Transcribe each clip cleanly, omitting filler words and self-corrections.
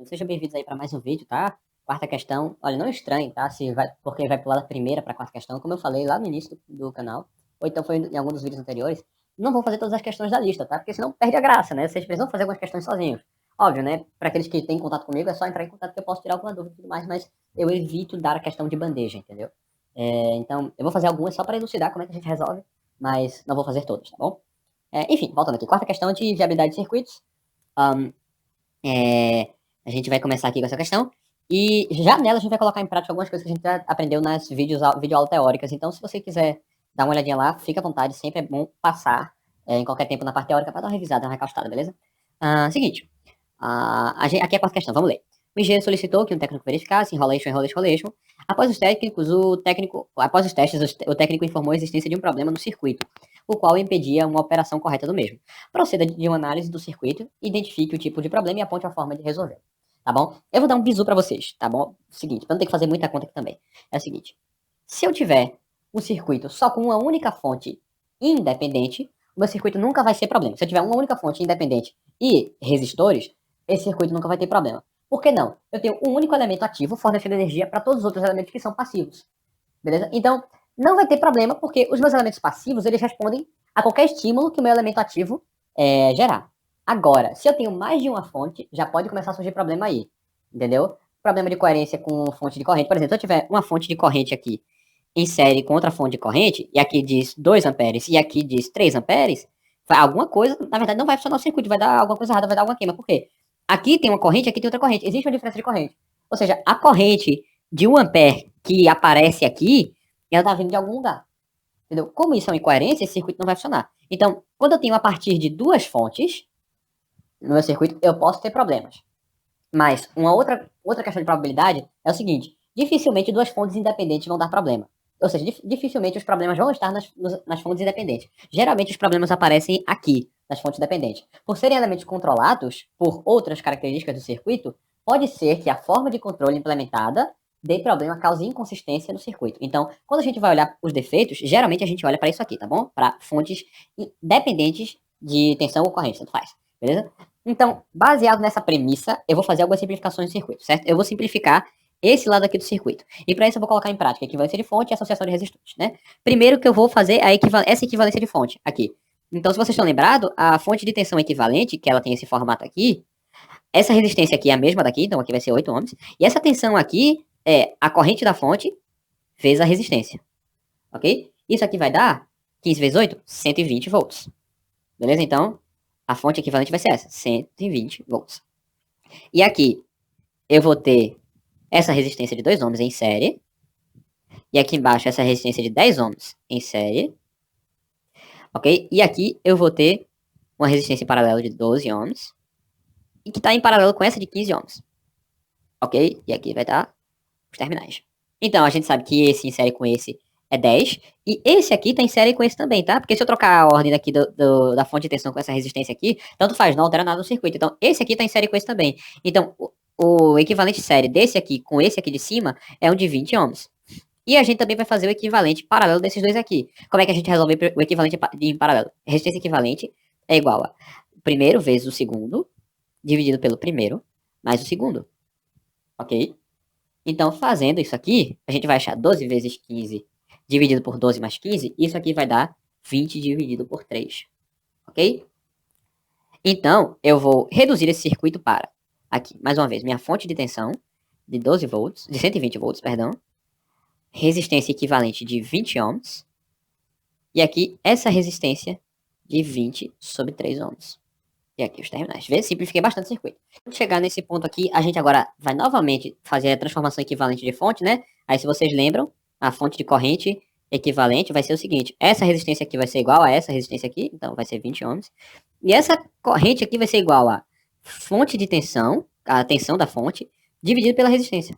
Sejam bem-vindos aí para mais um vídeo, tá? Quarta questão, olha, não estranhe, tá? Se vai, porque vai pular da primeira para a quarta questão, como eu falei lá no início do canal, ou então foi em algum dos vídeos anteriores, não vou fazer todas as questões da lista, tá? Porque senão perde a graça, né? Vocês precisam fazer algumas questões sozinhos. Óbvio, né? Para aqueles que têm contato comigo, é só entrar em contato que eu posso tirar alguma dúvida e tudo mais, mas eu evito dar a questão de bandeja, entendeu? Então, eu vou fazer algumas só para elucidar como é que a gente resolve, mas não vou fazer todas, tá bom? Enfim, voltando aqui. Quarta questão de viabilidade de circuitos. Um, a gente vai começar aqui com essa questão. E já nela a gente vai colocar em prática algumas coisas que a gente já aprendeu nas videoaulas teóricas. Então, se você quiser dar uma olhadinha lá, fica à vontade. Sempre é bom passar em qualquer tempo na parte teórica para dar uma revisada, uma recostada, beleza? Seguinte. Aqui é a quarta questão, vamos ler. O engenheiro solicitou que um técnico verificasse enrolation. Após os testes, o técnico informou a existência de um problema no circuito, o qual impedia uma operação correta do mesmo. Proceda de uma análise do circuito, identifique o tipo de problema e aponte a forma de resolver. Tá bom? Eu vou dar um bizu pra vocês, tá bom? Seguinte, pra não ter que fazer muita conta aqui também. É o seguinte. Se eu tiver um circuito só com uma única fonte independente, o meu circuito nunca vai ser problema. Se eu tiver uma única fonte independente e resistores, esse circuito nunca vai ter problema. Por que não? Eu tenho um único elemento ativo fornecendo energia para todos os outros elementos que são passivos. Beleza? Então, não vai ter problema, porque os meus elementos passivos, eles respondem a qualquer estímulo que o meu elemento ativo gerar. Agora, se eu tenho mais de uma fonte, já pode começar a surgir problema aí. Entendeu? Problema de coerência com fonte de corrente. Por exemplo, se eu tiver uma fonte de corrente aqui em série com outra fonte de corrente, e aqui diz 2 amperes e aqui diz 3 amperes, alguma coisa, na verdade, não vai funcionar o circuito, vai dar alguma coisa errada, vai dar alguma queima. Por quê? Aqui tem uma corrente, aqui tem outra corrente. Existe uma diferença de corrente. Ou seja, a corrente de 1 ampere que aparece aqui, ela está vindo de algum lugar. Entendeu? Como isso é uma incoerência, esse circuito não vai funcionar. Então, quando eu tenho a partir de duas fontes no meu circuito, eu posso ter problemas. Mas uma outra questão de probabilidade é o seguinte: dificilmente duas fontes independentes vão dar problema. Ou seja, dificilmente os problemas vão estar nas fontes independentes. Geralmente os problemas aparecem aqui, nas fontes dependentes. Por serem elementos controlados por outras características do circuito, pode ser que a forma de controle implementada dê problema, cause inconsistência no circuito. Então, quando a gente vai olhar os defeitos, geralmente a gente olha para isso aqui, tá bom? Para fontes dependentes de tensão ou corrente, tanto faz. Beleza? Então, baseado nessa premissa, eu vou fazer algumas simplificações do circuito, certo? Eu vou simplificar esse lado aqui do circuito. E para isso eu vou colocar em prática a equivalência de fonte e associação de resistores, né? Primeiro que eu vou fazer essa equivalência de fonte aqui. Então, se vocês estão lembrados, a fonte de tensão equivalente, que ela tem esse formato aqui, essa resistência aqui é a mesma daqui, então aqui vai ser 8 ohms. E essa tensão aqui é a corrente da fonte vezes a resistência, ok? Isso aqui vai dar 15 vezes 8, 120 volts. Beleza? Então, a fonte equivalente vai ser essa, 120 volts. E aqui eu vou ter essa resistência de 2 ohms em série. E aqui embaixo essa resistência de 10 ohms em série. Ok? E aqui eu vou ter uma resistência em paralelo de 12 ohms. E que está em paralelo com essa de 15 ohms. Ok? E aqui vai estar os terminais. Então a gente sabe que esse em série com esse é 10. E esse aqui está em série com esse também, tá? Porque se eu trocar a ordem aqui da fonte de tensão com essa resistência aqui, tanto faz, não altera nada no circuito. Então esse aqui está em série com esse também. Então o equivalente série desse aqui com esse aqui de cima é um de 20 ohms. E a gente também vai fazer o equivalente paralelo desses dois aqui. Como é que a gente resolve o equivalente em paralelo? A resistência equivalente é igual a primeiro vezes o segundo, dividido pelo primeiro, mais o segundo. Ok? Então, fazendo isso aqui, a gente vai achar 12 vezes 15 dividido por 12 mais 15. Isso aqui vai dar 20 dividido por 3. Ok? Então, eu vou reduzir esse circuito para, aqui, mais uma vez, minha fonte de tensão de 12 volts, de 120 volts, perdão. Resistência equivalente de 20 ohms. E aqui, essa resistência de 20 sobre 3 ohms. E aqui os terminais. Vê? Simplifiquei bastante o circuito. Quando chegar nesse ponto aqui, a gente agora vai novamente fazer a transformação equivalente de fonte, né? Aí, se vocês lembram, a fonte de corrente equivalente vai ser o seguinte. Essa resistência aqui vai ser igual a essa resistência aqui. Então, vai ser 20 ohms. E essa corrente aqui vai ser igual a fonte de tensão, a tensão da fonte, dividido pela resistência.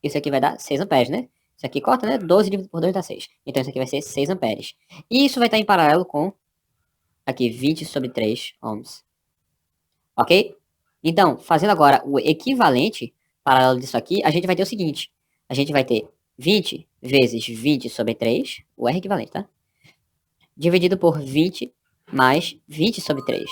Isso aqui vai dar 6 amperes, né? Isso aqui corta, né? 12 dividido por 2 dá 6. Então, isso aqui vai ser 6 amperes. E isso vai estar em paralelo com, aqui, 20 sobre 3 ohms. Ok? Então, fazendo agora o equivalente paralelo disso aqui, a gente vai ter o seguinte. A gente vai ter 20 vezes 20 sobre 3, o R equivalente, tá? Dividido por 20 mais 20 sobre 3.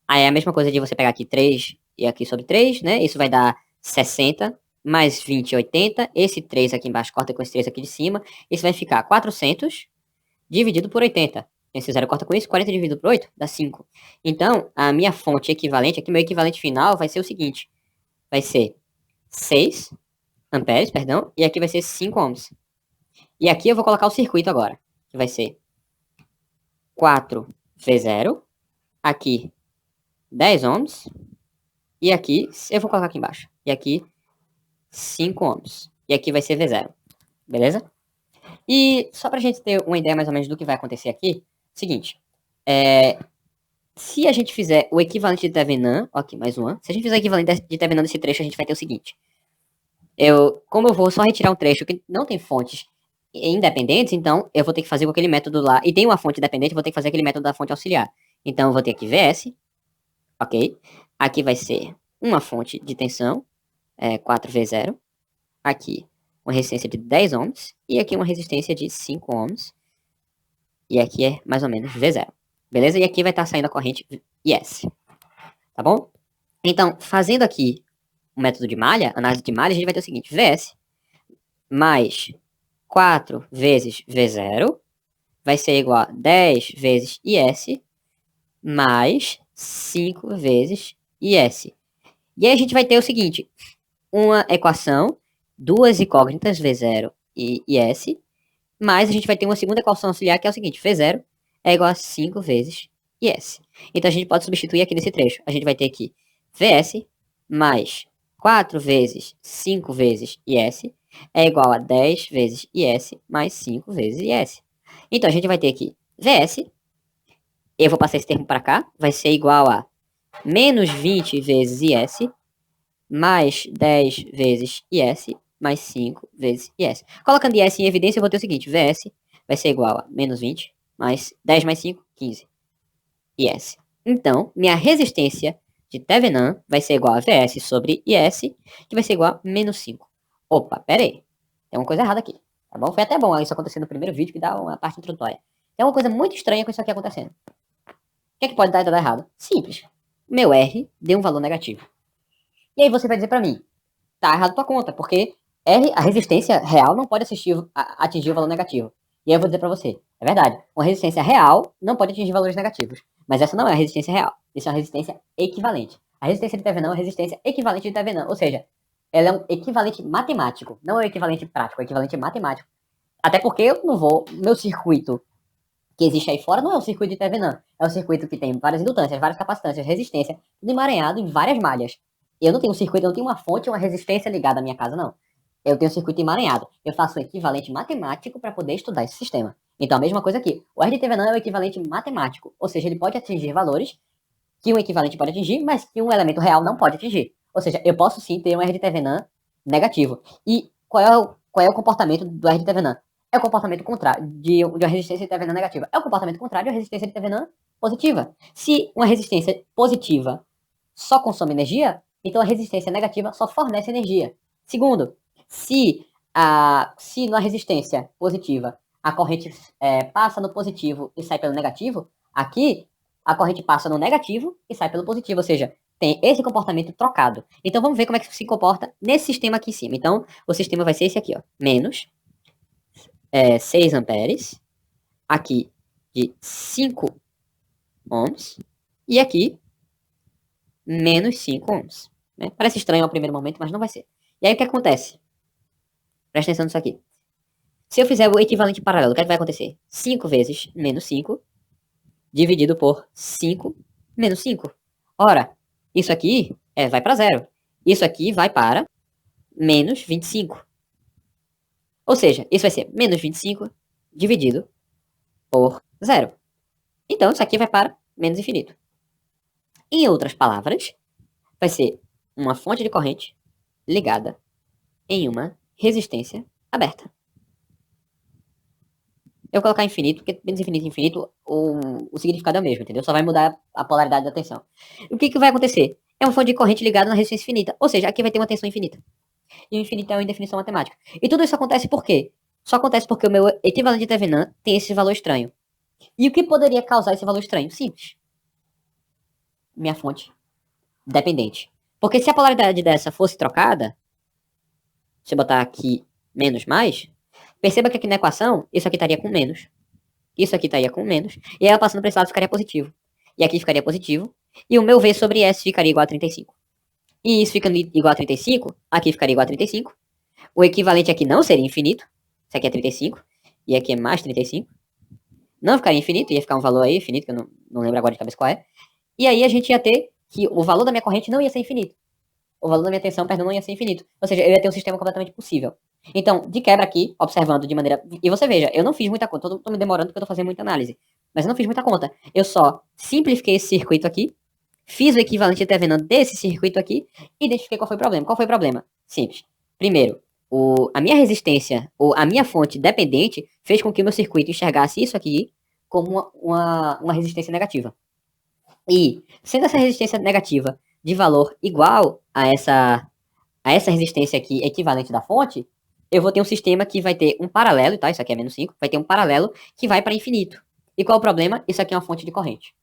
Aí é a mesma coisa de você pegar aqui 3 e aqui sobre 3, né? Isso vai dar 60, mais 20, 80. Esse 3 aqui embaixo corta com esse 3 aqui de cima. Isso vai ficar 400 dividido por 80. Esse 0 corta com isso, 40 dividido por 8 dá 5. Então, a minha fonte equivalente, aqui meu equivalente final vai ser o seguinte. Vai ser 6 amperes, perdão, e aqui vai ser 5 ohms. E aqui eu vou colocar o circuito agora, que vai ser 4V0, aqui 10 ohms, e aqui, eu vou colocar aqui embaixo, e aqui 5 ohms, e aqui vai ser V0, beleza? E só pra gente ter uma ideia mais ou menos do que vai acontecer aqui, seguinte, se a gente fizer o equivalente de Thevenin, aqui mais uma, se a gente fizer o equivalente de Thevenin nesse trecho, a gente vai ter o seguinte, como eu vou só retirar um trecho que não tem fontes independentes, então eu vou ter que fazer com aquele método lá, e tem uma fonte dependente, eu vou ter que fazer aquele método da fonte auxiliar. Então eu vou ter aqui VS, ok? Aqui vai ser uma fonte de tensão, 4V0, aqui uma resistência de 10 ohms, e aqui uma resistência de 5 ohms, e aqui é mais ou menos V0, beleza? E aqui vai estar saindo a corrente IS, tá bom? Então, fazendo aqui o método de malha, análise de malha, a gente vai ter o seguinte, VS mais 4 vezes V0 vai ser igual a 10 vezes IS mais 5 vezes IS. E aí a gente vai ter o seguinte, uma equação, duas incógnitas, V0 e IS, mas a gente vai ter uma segunda equação auxiliar que é o seguinte, V0 é igual a 5 vezes IS. Então a gente pode substituir aqui nesse trecho. A gente vai ter aqui VS mais 4 vezes 5 vezes IS é igual a 10 vezes IS mais 5 vezes IS. Então a gente vai ter aqui VS, eu vou passar esse termo para cá, vai ser igual a menos 20 vezes IS mais 10 vezes IS mais 5 vezes IS. Colocando IS em evidência, eu vou ter o seguinte, VS vai ser igual a menos 20 mais 10 mais 5, 15 IS. Então, minha resistência de Thevenin vai ser igual a VS sobre IS, que vai ser igual a menos 5. Opa, pera aí. Tem uma coisa errada aqui, tá bom? Foi até bom isso acontecer no primeiro vídeo, que dá uma parte introdutória. Tem uma coisa muito estranha com isso aqui acontecendo. O que é que pode dar errado? Simples. Meu R deu um valor negativo. E aí você vai dizer pra mim, tá errado tua conta, porque R, a resistência real não pode atingir o valor negativo. E aí eu vou dizer pra você, é verdade, uma resistência real não pode atingir valores negativos. Mas essa não é a resistência real, isso é uma resistência equivalente. A resistência de Thevenin é uma resistência equivalente de Thevenin, ou seja, ela é um equivalente matemático, não é um equivalente prático, é um equivalente matemático. Até porque eu não vou, meu circuito que existe aí fora não é um circuito de Thevenin, é um circuito que tem várias indutâncias, várias capacitâncias, resistência, tudo emaranhado em várias malhas. Eu não tenho um circuito, eu não tenho uma fonte ou uma resistência ligada à minha casa, não. Eu tenho um circuito emaranhado. Eu faço o equivalente matemático para poder estudar esse sistema. Então, a mesma coisa aqui. O R de Thevenin é o equivalente matemático, ou seja, ele pode atingir valores que um equivalente pode atingir, mas que um elemento real não pode atingir. Ou seja, eu posso sim ter um R de Thevenin negativo. E qual é o comportamento do R de Thevenin? É o comportamento contrário de uma resistência de Thevenin negativa. É o comportamento contrário à resistência de Thevenin positiva. Se uma resistência positiva só consome energia, então a resistência negativa só fornece energia. Segundo, se na resistência positiva a corrente passa no positivo e sai pelo negativo, aqui a corrente passa no negativo e sai pelo positivo, ou seja, tem esse comportamento trocado. Então vamos ver como é que se comporta nesse sistema aqui em cima. Então o sistema vai ser esse aqui, ó, menos 6 amperes, aqui de 5 ohms, e aqui menos 5 ohms. Né? Parece estranho ao primeiro momento, mas não vai ser. E aí o que acontece? Presta atenção nisso aqui. Se eu fizer o equivalente paralelo, o que, é que vai acontecer? 5 vezes menos 5 dividido por 5 menos 5. Ora, isso aqui vai para zero. Isso aqui vai para menos 25. Ou seja, isso vai ser menos 25 dividido por zero. Então, isso aqui vai para menos infinito. Em outras palavras, vai ser uma fonte de corrente ligada em uma resistência aberta. Eu vou colocar infinito, porque menos infinito e infinito, o significado é o mesmo, entendeu? Só vai mudar a polaridade da tensão. O que vai acontecer? É uma fonte de corrente ligada na resistência infinita, ou seja, aqui vai ter uma tensão infinita. E o infinito é uma indefinição matemática. E tudo isso acontece por quê? Só acontece porque o meu equivalente de Thevenin tem esse valor estranho. E o que poderia causar esse valor estranho? Simples. Minha fonte dependente. Porque se a polaridade dessa fosse trocada, se eu botar aqui menos mais, perceba que aqui na equação, isso aqui estaria com menos. Isso aqui estaria com menos. E aí, passando para esse lado, ficaria positivo. E aqui ficaria positivo. E o meu V sobre S ficaria igual a 35. E isso ficando igual a 35, aqui ficaria igual a 35. O equivalente aqui não seria infinito. Isso aqui é 35. E aqui é mais 35. Não ficaria infinito, ia ficar um valor aí infinito, que eu não lembro agora de cabeça qual é. E aí a gente ia ter que o valor da minha corrente não ia ser infinito. O valor da minha tensão, perdão, não ia ser infinito. Ou seja, eu ia ter um sistema completamente possível. Então, de quebra aqui, observando de maneira... E você veja, eu não fiz muita conta, eu tô me demorando porque eu tô fazendo muita análise. Mas eu não fiz muita conta. Eu só simplifiquei esse circuito aqui, fiz o equivalente de Thevenin desse circuito aqui, e identifiquei qual foi o problema. Qual foi o problema? Simples. Primeiro, a minha resistência, ou a minha fonte dependente, fez com que o meu circuito enxergasse isso aqui como uma resistência negativa. E, sendo essa resistência negativa de valor igual a essa resistência aqui equivalente da fonte, eu vou ter um sistema que vai ter um paralelo, tá? Isso aqui é menos 5, vai ter um paralelo que vai para infinito. E qual é o problema? Isso aqui é uma fonte de corrente.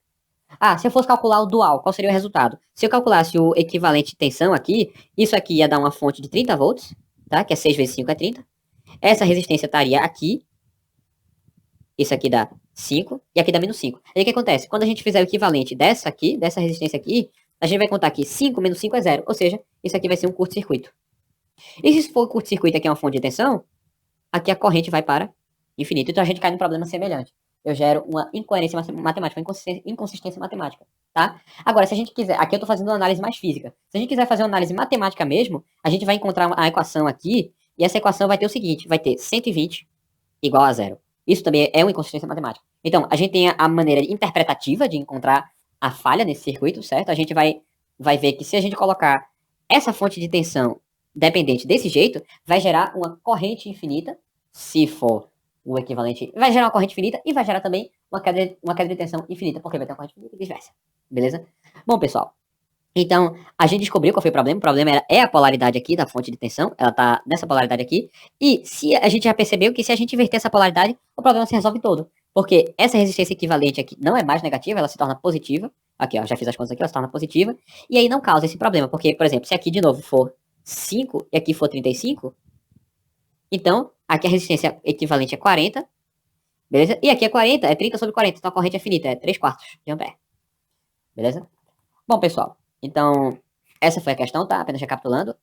Ah, se eu fosse calcular o dual, qual seria o resultado? Se eu calculasse o equivalente de tensão aqui, isso aqui ia dar uma fonte de 30 volts, tá? Que é 6 vezes 5 é 30. Essa resistência estaria aqui. Isso aqui dá 5 e aqui dá menos 5. Aí o que acontece? Quando a gente fizer o equivalente dessa aqui, dessa resistência aqui, a gente vai contar que 5 menos 5 é 0. Ou seja, isso aqui vai ser um curto-circuito. E se for curto-circuito aqui é uma fonte de tensão, aqui a corrente vai para infinito. Então a gente cai num problema semelhante. Eu gero uma incoerência matemática, uma inconsistência matemática, tá? Agora, se a gente quiser... Aqui eu tô fazendo uma análise mais física. Se a gente quiser fazer uma análise matemática mesmo, a gente vai encontrar a equação aqui, e essa equação vai ter o seguinte, vai ter 120 igual a 0. Isso também é uma inconsistência matemática. Então, a gente tem a maneira interpretativa de encontrar a falha nesse circuito, certo? A gente vai ver que se a gente colocar essa fonte de tensão dependente desse jeito, vai gerar uma corrente infinita, se for o equivalente, vai gerar uma corrente infinita e vai gerar também uma queda de tensão infinita, porque vai ter uma corrente infinita e vice-versa. Beleza? Bom, pessoal, então, a gente descobriu qual foi o problema. O problema é a polaridade aqui da fonte de tensão. Ela tá nessa polaridade aqui. E se a gente já percebeu que se a gente inverter essa polaridade, o problema se resolve todo. Porque essa resistência equivalente aqui não é mais negativa, ela se torna positiva. Aqui, ó, já fiz as contas aqui, ela se torna positiva. E aí não causa esse problema. Porque, por exemplo, se aqui de novo for 5 e aqui for 35, então aqui a resistência equivalente é 40. Beleza? E aqui é 40, é 30 sobre 40. Então a corrente é finita, é 3 quartos de ampere. Beleza? Bom, pessoal, então essa foi a questão, tá? Apenas recapitulando.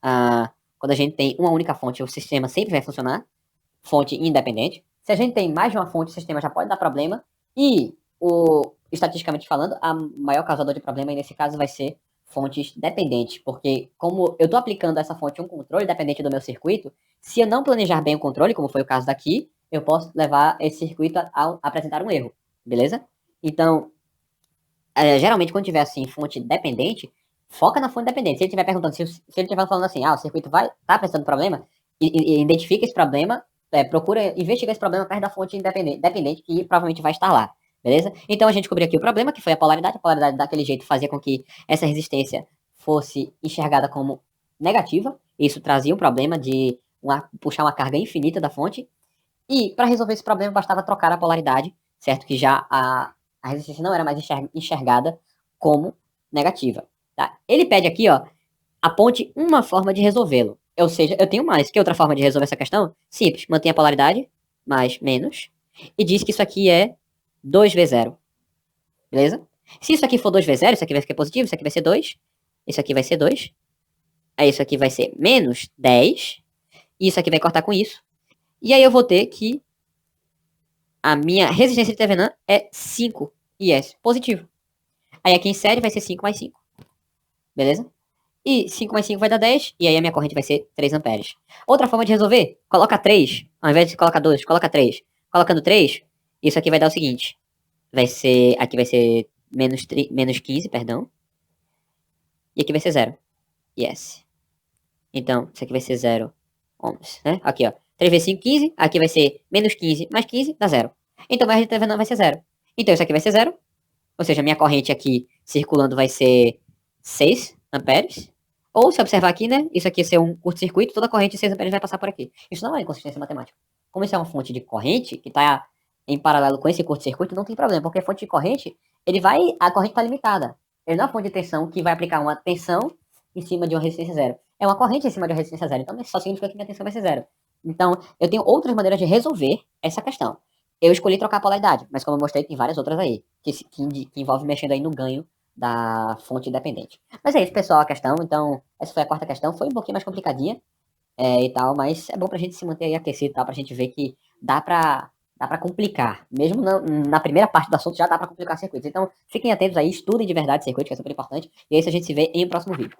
Quando a gente tem uma única fonte, o sistema sempre vai funcionar. Fonte independente. Se a gente tem mais de uma fonte, o sistema já pode dar problema. E, estatisticamente falando, a maior causador de problema nesse caso vai ser fontes dependentes. Porque como eu estou aplicando essa fonte um controle dependente do meu circuito, se eu não planejar bem o controle, como foi o caso daqui, eu posso levar esse circuito a apresentar um erro. Beleza? Então, geralmente quando tiver assim fonte dependente, foca na fonte dependente. Se ele estiver perguntando, se ele estiver falando assim, o circuito tá apresentando problema, e identifica esse problema, procura investigar esse problema perto da fonte dependente, que provavelmente vai estar lá. Beleza? Então a gente descobriu aqui o problema, que foi a polaridade. A polaridade daquele jeito fazia com que essa resistência fosse enxergada como negativa. Isso trazia um problema de puxar uma carga infinita da fonte. E para resolver esse problema bastava trocar a polaridade, certo? Que já a resistência não era mais enxergada como negativa. Tá? Ele pede aqui, ó, aponte uma forma de resolvê-lo. Ou seja, eu tenho mais. Que outra forma de resolver essa questão? Simples. Mantém a polaridade, mais, menos. E diz que isso aqui é 2V0. Beleza? Se isso aqui for 2V0, isso aqui vai ficar positivo, isso aqui vai ser 2. Isso aqui vai ser 2. Aí isso aqui vai ser menos 10. E isso aqui vai cortar com isso. E aí eu vou ter que a minha resistência de Thevenin é 5 IS, positivo. Aí aqui em série vai ser 5 mais 5. Beleza? E 5 mais 5 vai dar 10, e aí a minha corrente vai ser 3 amperes. Outra forma de resolver, coloca 3, ao invés de colocar 2, coloca 3. Colocando 3, isso aqui vai dar o seguinte. Aqui vai ser menos 15, perdão. E aqui vai ser 0. Yes. Então, isso aqui vai ser 0 ohms, né? Aqui, ó. 3 vezes 5, 15. Aqui vai ser menos 15 mais 15, dá 0. Então, mais de vai ser 0. Então, isso aqui vai ser 0. Ou seja, a minha corrente aqui circulando vai ser 6 amperes. Ou, se observar aqui, né? Isso aqui ser um curto-circuito, toda a corrente de 6 amperes vai passar por aqui. Isso não é inconsistência matemática. Como isso é uma fonte de corrente, que está em paralelo com esse curto-circuito, não tem problema. Porque a fonte de corrente, a corrente está limitada. Ele não é uma fonte de tensão que vai aplicar uma tensão em cima de uma resistência zero. É uma corrente em cima de uma resistência zero. Então, só significa que minha tensão vai ser zero. Então, eu tenho outras maneiras de resolver essa questão. Eu escolhi trocar a polaridade, mas como eu mostrei, tem várias outras aí, que envolve mexendo aí no ganho da fonte independente. Mas é isso, pessoal, a questão. Então, essa foi a quarta questão. Foi um pouquinho mais complicadinha e tal, mas é bom pra gente se manter aí aquecido e tal, pra gente ver que dá pra complicar. Mesmo na primeira parte do assunto já dá pra complicar circuitos. Então, fiquem atentos aí, estudem de verdade circuitos, que é super importante. E é isso, a gente se vê em um próximo vídeo.